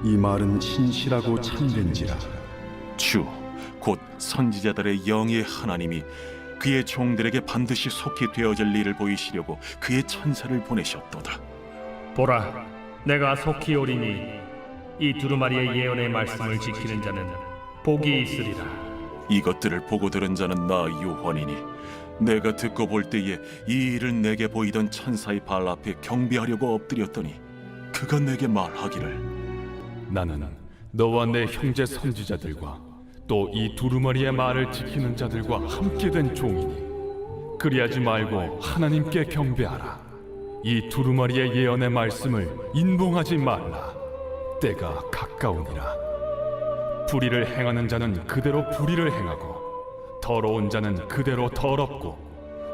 이 말은 신실하고 참된지라. 주 곧 선지자들의 영의 하나님이 그의 종들에게 반드시 속히 되어질 일을 보이시려고 그의 천사를 보내셨도다. 보라, 내가 속히 오리니 이 두루마리의 예언의 말씀을 지키는 자는 복이 있으리라. 이것들을 보고 들은 자는 나 요한이니 내가 듣고 볼 때에 이 일을 내게 보이던 천사의 발 앞에 경배하려고 엎드렸더니 그가 내게 말하기를 나는 너와 내 형제 선지자들과 또 이 두루마리의 말을 지키는 자들과 함께 된 종이니 그리하지 말고 하나님께 경배하라. 이 두루마리의 예언의 말씀을 인봉하지 말라. 때가 가까우니라. 불의를 행하는 자는 그대로 불의를 행하고 더러운 자는 그대로 더럽고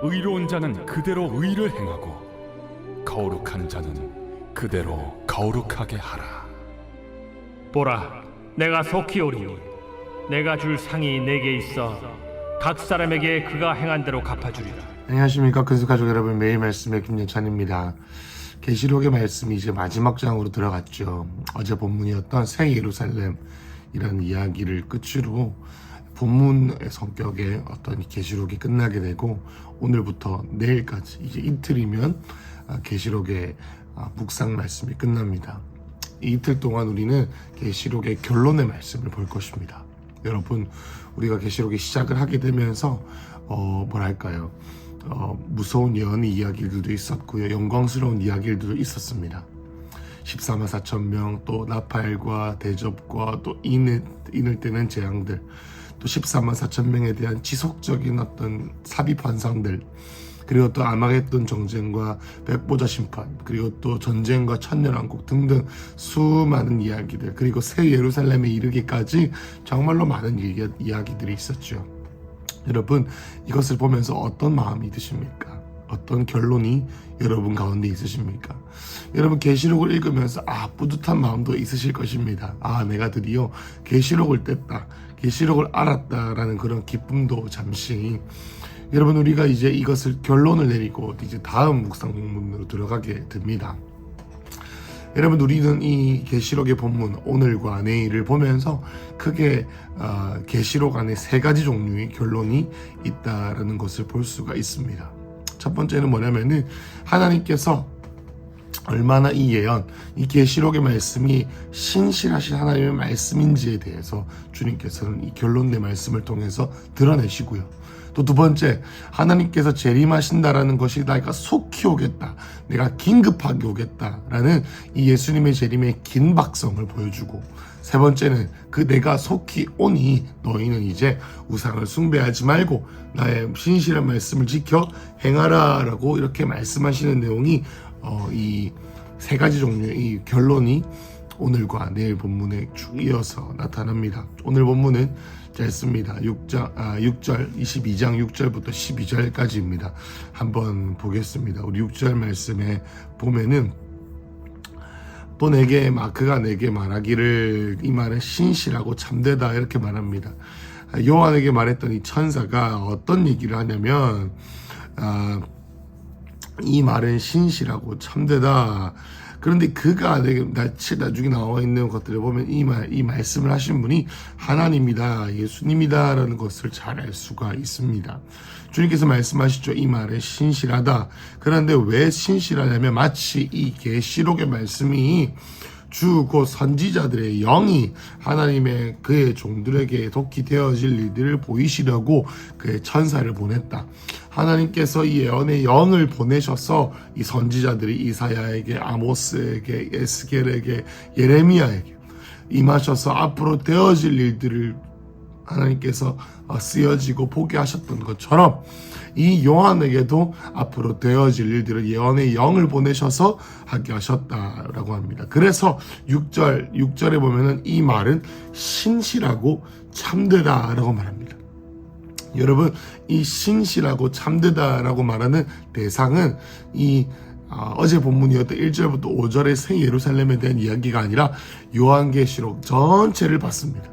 의로운 자는 그대로 의를 행하고 거룩한 자는 그대로 거룩하게 하라. 보라, 내가 속히 오리니 내가 줄 상이 내게 있어 각 사람에게 그가 행한 대로 갚아주리라. 안녕하십니까 근수 가족 여러분, 매일 말씀의 김예찬입니다. 계시록의 말씀이 이제 마지막 장으로 들어갔죠. 어제 본문이었던 새 예루살렘이라는 이야기를 끝으로 본문의 성격의 어떤 계시록이 끝나게 되고, 오늘부터 내일까지 이제 이틀이면 계시록의 묵상 말씀이 끝납니다. 이 이틀 동안 우리는 계시록의 결론의 말씀을 볼 것입니다. 여러분, 우리가 계시록의 시작을 하게 되면서 무서운 예언의 이야기들도 있었고요, 영광스러운 이야기들도 있었습니다. 14만 4천 명, 또 나팔과 대접과 또 인을 떼는 재앙들, 또 14만 4천 명에 대한 지속적인 어떤 삽입 환상들, 그리고 또 아마겟돈 정쟁과 백보자 심판, 그리고 또 전쟁과 천년왕국 등등 수많은 이야기들, 그리고 새 예루살렘에 이르기까지 정말로 많은 이야기들이 있었죠. 여러분, 이것을 보면서 어떤 마음이 드십니까? 어떤 결론이 여러분 가운데 있으십니까? 여러분, 계시록을 읽으면서 뿌듯한 마음도 있으실 것입니다. 내가 드디어 계시록을 뗐다, 계시록을 알았다라는 그런 기쁨도 잠시. 여러분, 우리가 이제 이것을 결론을 내리고 이제 다음 묵상 본문으로 들어가게 됩니다. 여러분, 우리는 이 계시록의 본문 오늘과 내일을 보면서 크게 계시록 안에 세 가지 종류의 결론이 있다라는 것을 볼 수가 있습니다. 첫 번째는 뭐냐면은 하나님께서 얼마나 이 예언, 이 계시록의 말씀이 신실하신 하나님의 말씀인지에 대해서 주님께서는 이 결론의 말씀을 통해서 드러내시고요. 또 두 번째, 하나님께서 재림하신다라는 것이 내가 속히 오겠다, 내가 긴급하게 오겠다라는 이 예수님의 재림의 긴박성을 보여주고, 세 번째는 그 내가 속히 오니 너희는 이제 우상을 숭배하지 말고 나의 신실한 말씀을 지켜 행하라 라고 이렇게 말씀하시는 내용이 이 세 가지 종류의 이 결론이 오늘과 내일 본문에 쭉 이어서 나타납니다. 오늘 본문은 짧습니다. 6절, 22장 6절부터 12절까지입니다. 한번 보겠습니다. 우리 6절 말씀에 보면은 또 그가 내게 말하기를, 이 말은 신실하고 참되다 이렇게 말합니다. 요한에게 말했던 이 천사가 어떤 얘기를 하냐면 이 말은 신실하고 참되다. 그런데 그가 나중에 나와 있는 것들을 보면 이 말씀을 하신 분이 하나님이다, 예수님이다라는 것을 잘 알 수가 있습니다. 주님께서 말씀하시죠. 이 말은 신실하다. 그런데 왜 신실하냐면 마치 이 계시록의 말씀이 주 곧 선지자들의 영이 하나님의 그의 종들에게 돕기 되어질 일들을 보이시려고 그의 천사를 보냈다. 하나님께서 이 예언의 영을 보내셔서 이 선지자들이 이사야에게, 아모스에게, 에스겔에게, 예레미야에게 임하셔서 앞으로 되어질 일들을 하나님께서 쓰여지고 보게 하셨던 것처럼 이 요한에게도 앞으로 되어질 일들을 예언의 영을 보내셔서 하게 하셨다라고 합니다. 그래서 6절에 보면은 이 말은 신실하고 참되다라고 말합니다. 여러분, 이 신실하고 참되다라고 말하는 대상은 어제 본문이었던 1절부터 5절의 새 예루살렘에 대한 이야기가 아니라 요한계시록 전체를 봤습니다.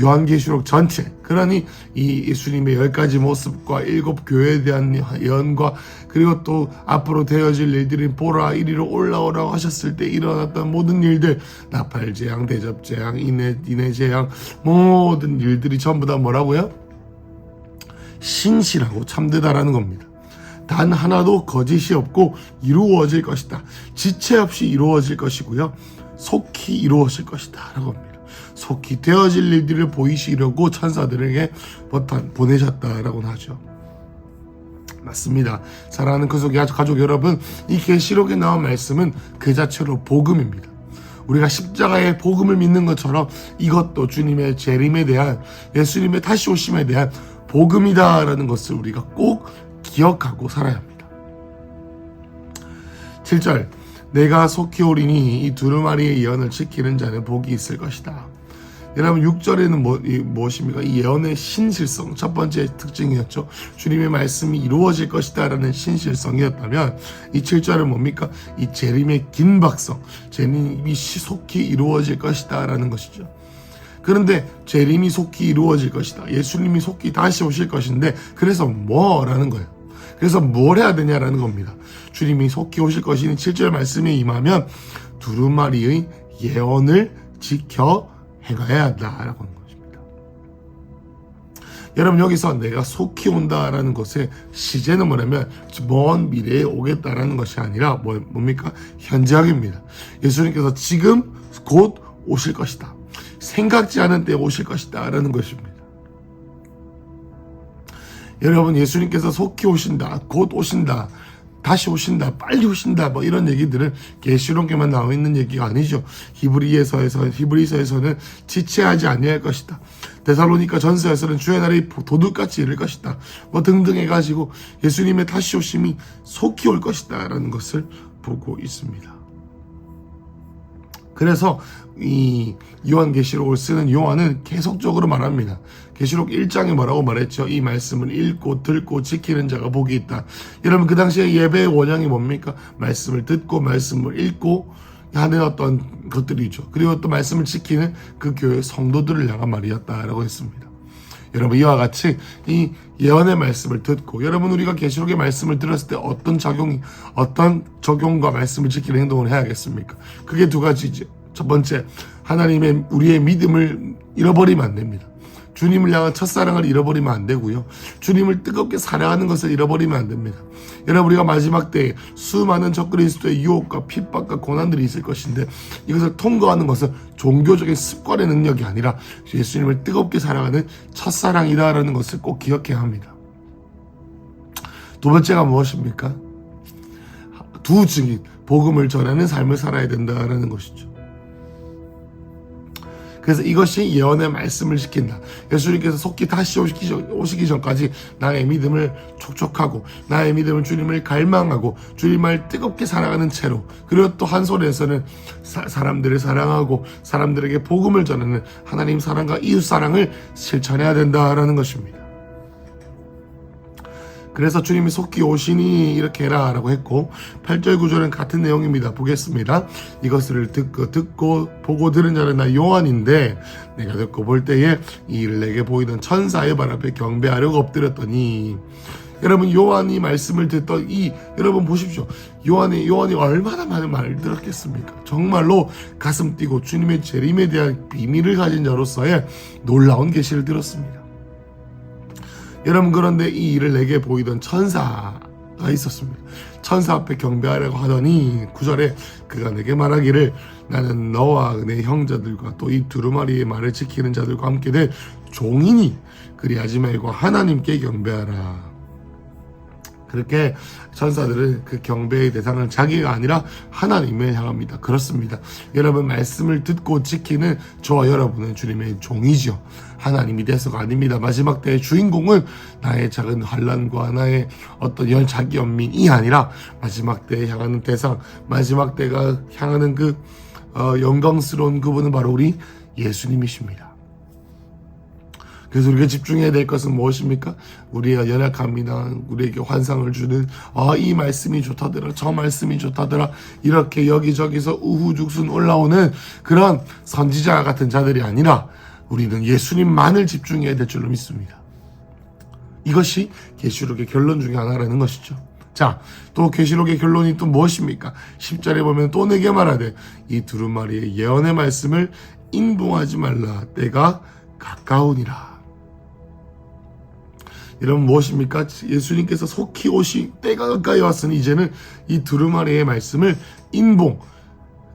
요한계시록 전체, 그러니 이 예수님의 10가지 모습과 7 교회에 대한 예언과 그리고 또 앞으로 되어질 일들이 보라 이리로 올라오라고 하셨을 때 일어났던 모든 일들, 나팔재앙, 대접재앙, 인해재앙, 모든 일들이 전부 다 뭐라고요? 신실하고 참되다라는 겁니다. 단 하나도 거짓이 없고 이루어질 것이다. 지체 없이 이루어질 것이고요. 속히 이루어질 것이다 라고 합니다. 속히 되어질 일들을 보이시려고 천사들에게 보내셨다라고 하죠. 맞습니다. 사랑하는 가족 여러분, 이 계시록에 나온 말씀은 그 자체로 복음입니다. 우리가 십자가의 복음을 믿는 것처럼 이것도 주님의 재림에 대한, 예수님의 다시 오심에 대한 복음이다라는 것을 우리가 꼭 기억하고 살아야 합니다. 7절, 내가 속히 오리니 이 두루마리의 예언을 지키는 자는 복이 있을 것이다. 여러분 6절에는 무엇입니까? 이 예언의 신실성, 첫 번째 특징이었죠. 주님의 말씀이 이루어질 것이다 라는 신실성이었다면 이 7절은 뭡니까? 이 재림의 긴박성, 재림이 속히 이루어질 것이다 라는 것이죠. 그런데 재림이 속히 이루어질 것이다, 예수님이 속히 다시 오실 것인데 그래서 뭐라는 거예요. 그래서 뭘 해야 되냐라는 겁니다. 주님이 속히 오실 것이니 7절 말씀에 임하면 두루마리의 예언을 지켜 행하여야 한다라고 하는 것입니다. 여러분 여기서 내가 속히 온다라는 것의 시제는 뭐냐면 먼 미래에 오겠다라는 것이 아니라 뭡니까? 현재학입니다. 예수님께서 지금 곧 오실 것이다, 생각지 않은 때에 오실 것이다 라는 것입니다. 여러분 예수님께서 속히 오신다, 곧 오신다, 다시 오신다, 빨리 오신다, 뭐 이런 얘기들은 계시록에만 나와 있는 얘기가 아니죠. 히브리서에서는 지체하지 아니할 것이다, 데살로니가 전서에서는 주의 날이 도둑같이 이를 것이다, 뭐 등등 해가지고 예수님의 다시 오심이 속히 올 것이다 라는 것을 보고 있습니다. 그래서 이 요한계시록을 쓰는 요한은 계속적으로 말합니다. 계시록 1장에 뭐라고 말했죠? 이 말씀을 읽고 듣고 지키는 자가 복이 있다. 여러분 그 당시에 예배의 원형이 뭡니까? 말씀을 듣고 말씀을 읽고 하는 어떤 것들이죠. 그리고 또 말씀을 지키는 그 교회 성도들을 향한 말이었다라고 했습니다. 여러분 이와 같이 이 예언의 말씀을 듣고, 여러분 우리가 계시록의 말씀을 들었을 때 어떤 적용과 말씀을 지키는 행동을 해야겠습니까? 그게 두 가지죠. 첫 번째, 하나님의 우리의 믿음을 잃어버리면 안 됩니다. 주님을 향한 첫사랑을 잃어버리면 안 되고요. 주님을 뜨겁게 사랑하는 것을 잃어버리면 안 됩니다. 여러분 우리가 마지막 때에 수많은 적그리스도의 유혹과 핍박과 고난들이 있을 것인데 이것을 통과하는 것은 종교적인 습관의 능력이 아니라 예수님을 뜨겁게 사랑하는 첫사랑이다라는 것을 꼭 기억해야 합니다. 두 번째가 무엇입니까? 두 증인, 복음을 전하는 삶을 살아야 된다라는 것이죠. 그래서 이것이 예언의 말씀을 지킨다. 예수님께서 속히 다시 오시기 전까지 나의 믿음을 촉촉하고 나의 믿음을 주님을 갈망하고 주님을 뜨겁게 사랑하는 채로, 그리고 또 한 손에서는 사람들을 사랑하고 사람들에게 복음을 전하는 하나님 사랑과 이웃 사랑을 실천해야 된다라는 것입니다. 그래서 주님이 속히 오시니 이렇게 해라 라고 했고, 8절 9절은 같은 내용입니다. 보겠습니다. 이것을 듣고 보고 들은 자는 나 요한인데 내가 듣고 볼 때에 이 일을 내게 보이던 천사의 발 앞에 경배하려고 엎드렸더니. 여러분 요한이 말씀을 듣던 여러분 보십시오. 요한이 얼마나 많은 말을 들었겠습니까? 정말로 가슴 뛰고 주님의 재림에 대한 비밀을 가진 자로서의 놀라운 계시를 들었습니다. 여러분 그런데 이 일을 내게 보이던 천사가 있었습니다. 천사 앞에 경배하려고 하더니 9절에 그가 내게 말하기를 나는 너와 내 형제들과 또 이 두루마리의 말을 지키는 자들과 함께 된 종이니 그리하지 말고 하나님께 경배하라. 그렇게 천사들은 그 경배의 대상은 자기가 아니라 하나님을 향합니다. 그렇습니다. 여러분 말씀을 듣고 지키는 저와 여러분은 주님의 종이죠. 하나님이 돼서가 아닙니다. 마지막 때의 주인공은 나의 작은 환난과 나의 어떤 자기 연민이 아니라 마지막 때에 향하는 대상, 마지막 때가 향하는 그 영광스러운 그분은 바로 우리 예수님이십니다. 그래서 우리가 집중해야 될 것은 무엇입니까? 우리가 연약합니다. 우리에게 환상을 주는 이 말씀이 좋다더라, 저 말씀이 좋다더라, 이렇게 여기저기서 우후죽순 올라오는 그런 선지자 같은 자들이 아니라 우리는 예수님만을 집중해야 될 줄로 믿습니다. 이것이 계시록의 결론 중에 하나라는 것이죠. 자, 또 계시록의 결론이 또 무엇입니까? 10절에 보면 또 내게 말하되 이 두루마리의 예언의 말씀을 인봉하지 말라. 때가 가까우니라. 여러분 무엇입니까? 예수님께서 속히 오시 때가 가까이 왔으니 이제는 이 두루마리의 말씀을 인봉,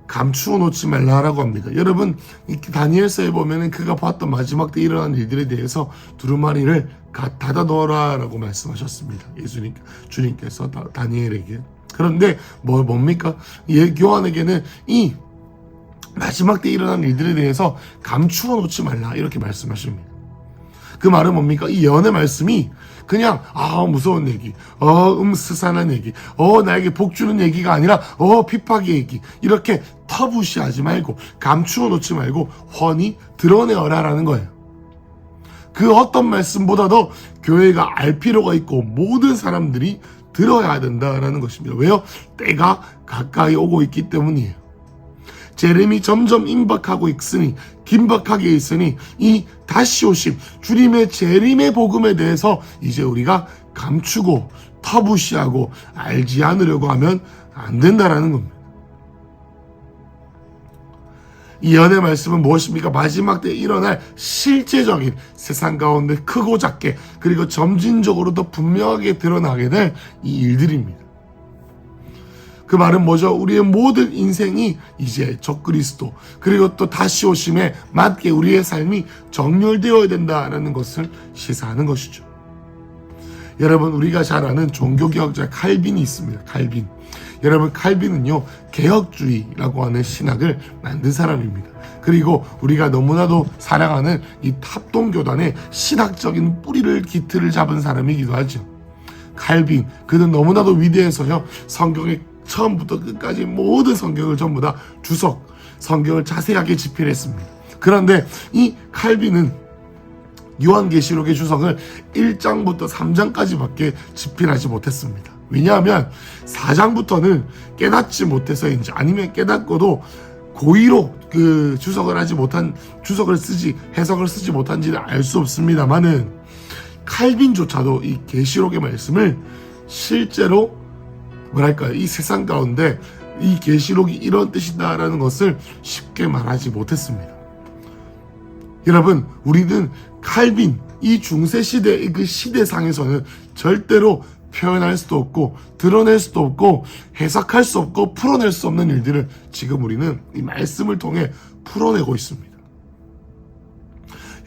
감추어 놓지 말라라고 합니다. 여러분 이 다니엘서에 보면은 그가 봤던 마지막 때 일어난 일들에 대해서 두루마리를 닫아 놓으라라고 말씀하셨습니다. 주님께서 다니엘에게. 그런데 뭡니까? 요한에게는 이 마지막 때 일어난 일들에 대해서 감추어 놓지 말라 이렇게 말씀하십니다. 그 말은 뭡니까? 이 예언의 말씀이 그냥 무서운 얘기, 스산한 얘기, 나에게 복 주는 얘기가 아니라 핍박의 얘기, 이렇게 터부시하지 말고 감추어 놓지 말고 훤히 드러내어라라는 거예요. 그 어떤 말씀보다도 교회가 알 필요가 있고 모든 사람들이 들어야 된다라는 것입니다. 왜요? 때가 가까이 오고 있기 때문이에요. 재림이 점점 긴박하게 있으니 이 다시 오심 주님의 재림의 복음에 대해서 이제 우리가 감추고 터부시하고 알지 않으려고 하면 안 된다라는 겁니다. 이 예언의 말씀은 무엇입니까? 마지막 때 일어날 실제적인 세상 가운데 크고 작게 그리고 점진적으로 더 분명하게 드러나게 될 이 일들입니다. 그 말은 뭐죠? 우리의 모든 인생이 이제 적그리스도 그리고 또 다시 오심에 맞게 우리의 삶이 정렬되어야 된다는 것을 시사하는 것이죠. 여러분 우리가 잘 아는 종교개혁자 칼빈이 있습니다. 칼빈. 여러분 칼빈은요 개혁주의라고 하는 신학을 만든 사람입니다. 그리고 우리가 너무나도 사랑하는 이 합동교단의 신학적인 뿌리를 기틀을 잡은 사람이기도 하죠. 칼빈 그는 너무나도 위대해서요 성경의 처음부터 끝까지 모든 성경을 전부 다 성경을 자세하게 집필했습니다. 그런데 이 칼빈은 요한계시록의 주석을 1장부터 3장까지밖에 집필하지 못했습니다. 왜냐하면 4장부터는 깨닫지 못해서인지 아니면 깨닫고도 고의로 그 해석을 쓰지 못한지는 알 수 없습니다만은 칼빈조차도 이 계시록의 말씀을 실제로 이 세상 가운데 이 계시록이 이런 뜻이다라는 것을 쉽게 말하지 못했습니다. 여러분 우리는 칼빈 이 중세 시대의 그 시대상에서는 절대로 표현할 수도 없고 드러낼 수도 없고 해석할 수 없고 풀어낼 수 없는 일들을 지금 우리는 이 말씀을 통해 풀어내고 있습니다.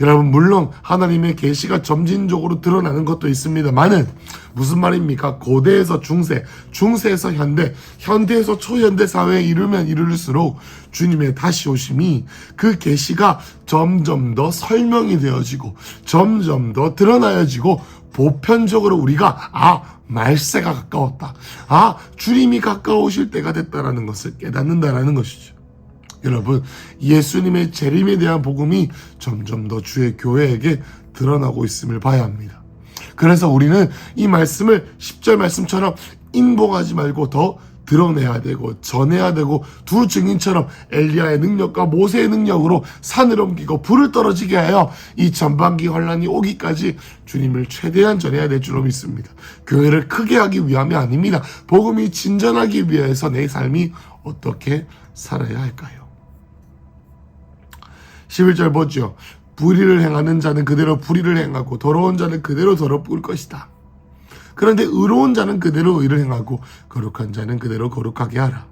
여러분 물론 하나님의 계시가 점진적으로 드러나는 것도 있습니다만은 무슨 말입니까? 고대에서 중세, 중세에서 현대, 현대에서 초현대 사회에 이르를수록 주님의 다시 오심이 그 계시가 점점 더 설명이 되어지고 점점 더 드러나여지고 보편적으로 우리가 말세가 가까웠다. 주님이 가까우실 때가 됐다라는 것을 깨닫는다라는 것이죠. 여러분 예수님의 재림에 대한 복음이 점점 더 주의 교회에게 드러나고 있음을 봐야 합니다. 그래서 우리는 이 말씀을 10절 말씀처럼 인봉하지 말고 더 드러내야 되고 전해야 되고 두 증인처럼 엘리야의 능력과 모세의 능력으로 산을 옮기고 불을 떨어지게 하여 이 전반기 환란이 오기까지 주님을 최대한 전해야 될 줄로 믿습니다. 교회를 크게 하기 위함이 아닙니다. 복음이 진전하기 위해서 내 삶이 어떻게 살아야 할까요? 11절 보죠. 불의를 행하는 자는 그대로 불의를 행하고 더러운 자는 그대로 더럽을 것이다. 그런데 의로운 자는 그대로 의를 행하고 거룩한 자는 그대로 거룩하게 하라.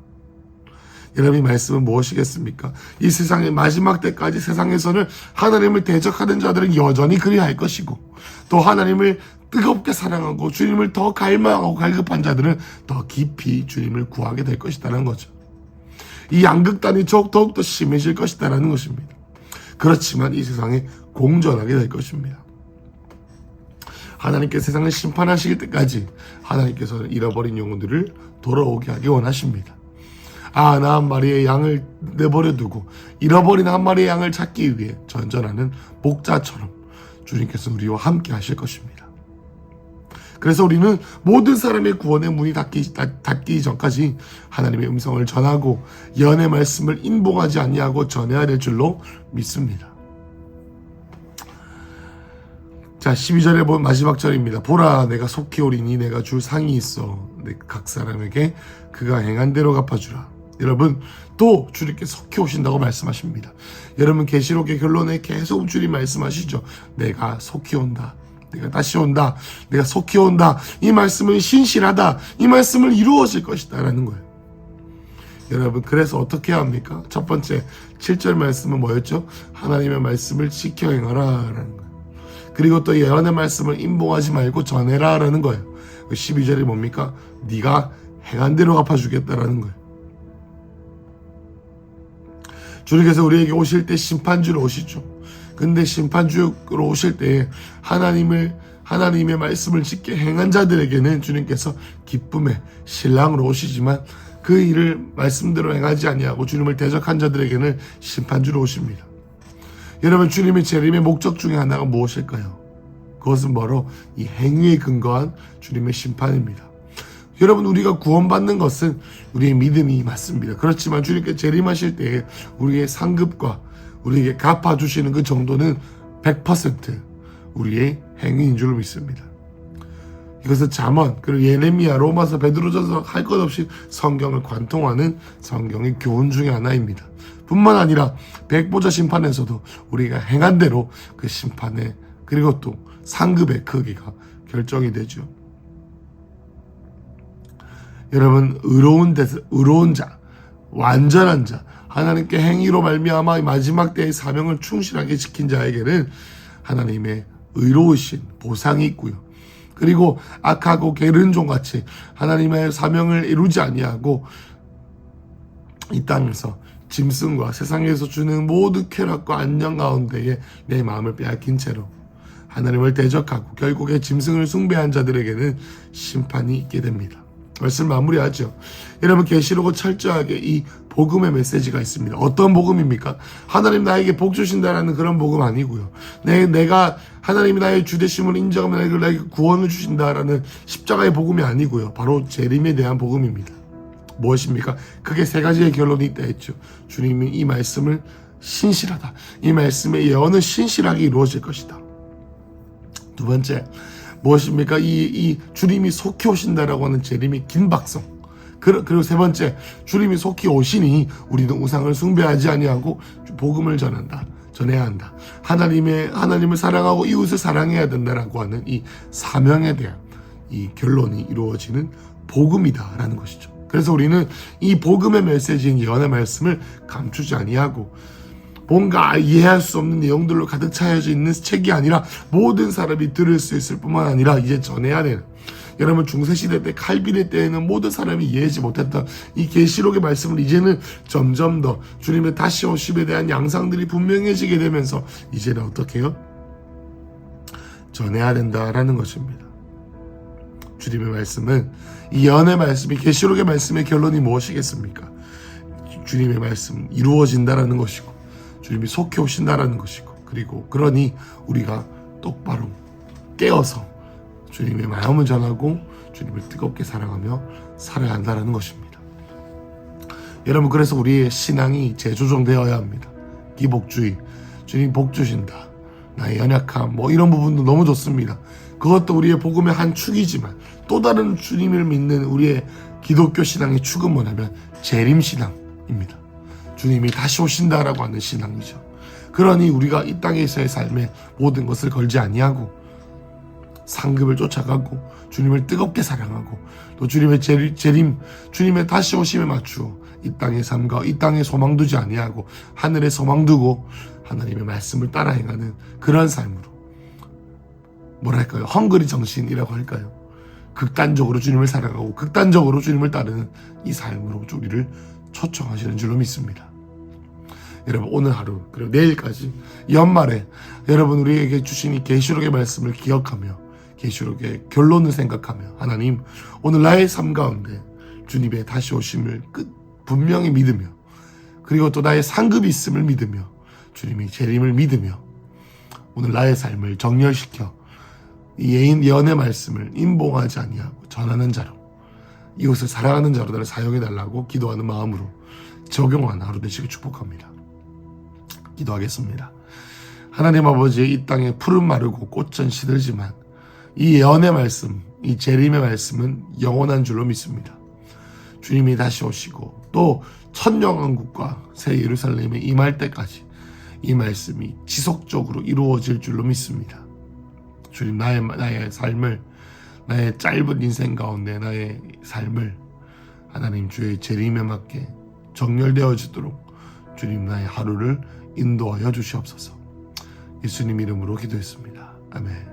여러분 이 말씀은 무엇이겠습니까? 이 세상의 마지막 때까지 세상에서는 하나님을 대적하는 자들은 여전히 그리할 것이고 또 하나님을 뜨겁게 사랑하고 주님을 더 갈망하고 갈급한 자들은 더 깊이 주님을 구하게 될 것이다라는 거죠. 이 양극단이 더욱더 심해질 것이다라는 것입니다. 그렇지만 이 세상에 공존하게 될 것입니다. 하나님께서 세상을 심판하실 때까지 하나님께서는 잃어버린 영혼들을 돌아오게 하기 원하십니다. 나 한 마리의 양을 내버려 두고 잃어버린 한 마리의 양을 찾기 위해 전전하는 목자처럼 주님께서 우리와 함께 하실 것입니다. 그래서 우리는 모든 사람의 구원의 문이 닫기 전까지 하나님의 음성을 전하고 예언의 말씀을 인봉하지 아니하고 전해야 될 줄로 믿습니다. 자, 12절에 보면 마지막 절입니다. 보라, 내가 속히 오리니 내가 줄 상이 있어. 각 사람에게 그가 행한 대로 갚아주라. 여러분, 또 주님께 속히 오신다고 말씀하십니다. 여러분, 계시록의 결론에 계속 주님 말씀하시죠. 내가 속히 온다. 내가 다시 온다. 내가 속히 온다. 이 말씀은 신실하다. 이 말씀을 이루어질 것이다 라는 거예요. 여러분, 그래서 어떻게 해야 합니까? 첫 번째 7절 말씀은 뭐였죠? 하나님의 말씀을 지켜 행하라 라는 거예요. 그리고 또 예언의 말씀을 임봉하지 말고 전해라 라는 거예요. 12절이 뭡니까? 네가 행한 대로 갚아주겠다라는 거예요. 주님께서 우리에게 오실 때 심판주로 오시죠. 근데 심판주로 오실 때 하나님의 말씀을 지켜 행한 자들에게는 주님께서 기쁨의 신랑으로 오시지만 그 일을 말씀대로 행하지 아니하고 주님을 대적한 자들에게는 심판주로 오십니다. 여러분, 주님의 재림의 목적 중에 하나가 무엇일까요? 그것은 바로 이 행위에 근거한 주님의 심판입니다. 여러분, 우리가 구원받는 것은 우리의 믿음이 맞습니다. 그렇지만 주님께 재림하실 때에 우리의 상급과 우리에게 갚아주시는 그 정도는 100% 우리의 행위인 줄로 믿습니다. 이것은 잠언, 그리고 예레미야, 로마서, 베드로전서 할 것 없이 성경을 관통하는 성경의 교훈 중에 하나입니다. 뿐만 아니라 백보자 심판에서도 우리가 행한 대로 그 심판의 그리고 또 상급의 크기가 결정이 되죠. 여러분, 의로운 자, 완전한 자, 하나님께 행위로 말미암아 마지막 때의 사명을 충실하게 지킨 자에게는 하나님의 의로우신 보상이 있고요. 그리고 악하고 게으른 종같이 하나님의 사명을 이루지 아니하고 이 땅에서 짐승과 세상에서 주는 모든 쾌락과 안녕 가운데에 내 마음을 빼앗긴 채로 하나님을 대적하고 결국에 짐승을 숭배한 자들에게는 심판이 있게 됩니다. 말씀 마무리하죠. 여러분, 계시록은 철저하게 이 복음의 메시지가 있습니다. 어떤 복음입니까? 하나님 나에게 복 주신다라는 그런 복음 아니고요. 내가 하나님이 나의 주되심을 인정하면 나에게 구원을 주신다라는 십자가의 복음이 아니고요. 바로 재림에 대한 복음입니다. 무엇입니까? 크게 세 가지의 결론이 있다 했죠. 주님이 이 말씀을 신실하다. 이 말씀의 예언은 신실하게 이루어질 것이다. 두 번째, 무엇입니까? 이 주님이 속히 오신다라고 하는 재림의 긴박성. 그리고 세 번째, 주님이 속히 오시니 우리는 우상을 숭배하지 아니하고 복음을 전해야 한다. 하나님을 사랑하고 이웃을 사랑해야 된다라고 하는 이 사명에 대한 이 결론이 이루어지는 복음이다라는 것이죠. 그래서 우리는 이 복음의 메시지인 예언의 말씀을 감추지 아니하고 뭔가 이해할 수 없는 내용들로 가득 차여져 있는 책이 아니라 모든 사람이 들을 수 있을 뿐만 아니라 이제 전해야 되는, 여러분, 중세시대 때 칼빈의 때에는 모든 사람이 이해하지 못했던 이 계시록의 말씀을 이제는 점점 더 주님의 다시 오심에 대한 양상들이 분명해지게 되면서 이제는 어떻게 해요? 전해야 된다라는 것입니다. 주님의 말씀은, 이 예언의 말씀이, 계시록의 말씀의 결론이 무엇이겠습니까? 주님의 말씀 이루어진다라는 것이고 주님이 속히 오신다라는 것이고, 그리고 그러니 우리가 똑바로 깨어서 주님의 마음을 전하고 주님을 뜨겁게 사랑하며 살아야 한다는 것입니다. 여러분, 그래서 우리의 신앙이 재조정되어야 합니다. 기복주의, 주님 복 주신다, 나의 연약함, 이런 부분도 너무 좋습니다. 그것도 우리의 복음의 한 축이지만 또 다른 주님을 믿는 우리의 기독교 신앙의 축은 뭐냐면 재림신앙입니다. 주님이 다시 오신다라고 하는 신앙이죠. 그러니 우리가 이 땅에서의 삶에 모든 것을 걸지 아니하고 상급을 쫓아가고 주님을 뜨겁게 사랑하고 또 주님의 재림, 주님의 다시 오심에 맞추어 이 땅의 삶과 이 땅에 소망 두지 아니하고 하늘에 소망 두고 하나님의 말씀을 따라 행하는 그런 삶으로, 뭐랄까요, 헝그리 정신이라고 할까요? 극단적으로 주님을 사랑하고 극단적으로 주님을 따르는 이 삶으로 우리를 초청하시는 줄로 믿습니다. 여러분, 오늘 하루 그리고 내일까지 연말에 여러분 우리에게 주신 이 계시록의 말씀을 기억하며 계시록의 결론을 생각하며, 하나님, 오늘 나의 삶 가운데 주님의 다시 오심을 분명히 믿으며, 그리고 또 나의 상급이 있음을 믿으며 주님이 재림을 믿으며 오늘 나의 삶을 정렬시켜 이 예언의 말씀을 임봉하지 아니하고 전하는 자로, 이웃을 사랑하는 자로 나를 사용해달라고 기도하는 마음으로 적용하는 하루 되시길 축복합니다. 기도하겠습니다. 하나님 아버지의 이 땅에 푸른 마르고 꽃은 시들지만 이 예언의 말씀, 이 재림의 말씀은 영원한 줄로 믿습니다. 주님이 다시 오시고 또 천년왕국과 새 예루살렘에 임할 때까지 이 말씀이 지속적으로 이루어질 줄로 믿습니다. 주님, 나의 삶을, 나의 짧은 인생 가운데 나의 삶을 하나님 주의 재림에 맞게 정렬되어지도록 주님 나의 하루를 인도하여 주시옵소서. 예수님 이름으로 기도했습니다. 아멘.